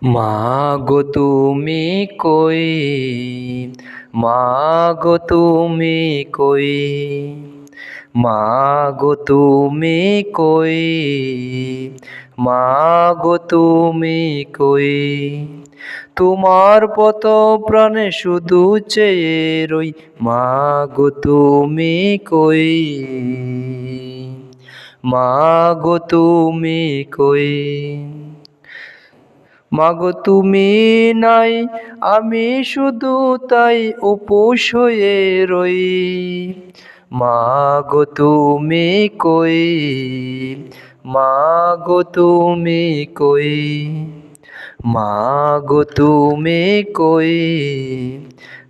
মাগো তুমি কই, মাগো তুমি কই, মাগো তুমি কই, মাগো তুমি কই। তোমার পত প্রাণে শুধু চেয়ে রই, মাগো তুমি কই, মাগো তুমি কই। মাগো তুমি নাই, আমি শুধু তাই উপোস হয়ে রই। মাগো তুমি কই, মাগো তুমি কই, মাগো তুমি কই,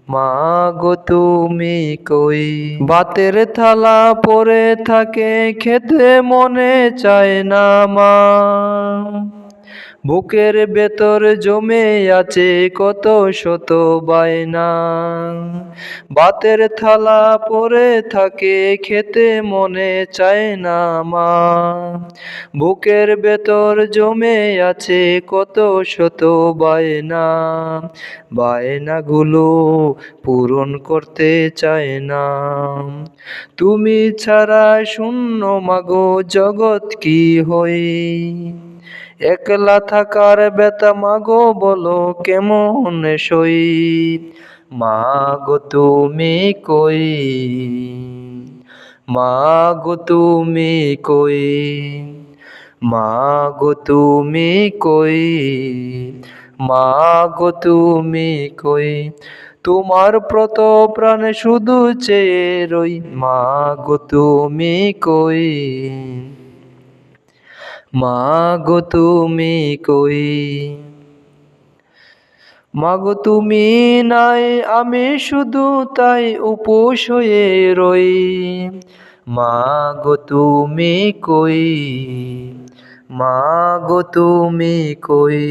মাগো তুমি কই। ভাতের থালা পড়ে থাকে, খেতে মনে চায় না মা। বুকের ভেতর জমে আছে কত শত বায়না। ভাতের থালা পড়ে থাকে, খেতে মনে চায় না মা। বুকের ভেতর জমে আছে কত শত বায়না। বায়নাগুলো পূরণ করতে চায় না। তুমি ছাড়া শূন্য মাগো জগৎ কি হই। একলা থাকার ব্যথা মাগো বলো কেমন সই। মাগো তুমি কই, মাগো তুমি কই, মাগো তুমি কই, মাগো তুমি কই। তোমার প্রত প্রাণে শুধু চেয়ে রই, মাগো তুমি কই, মাগো তুমি কই। মাগো তুমি নাই, আমি শুধু তাই উপোস হয়ে রই। মাগো তুমি কই, মাগো তুমি কই।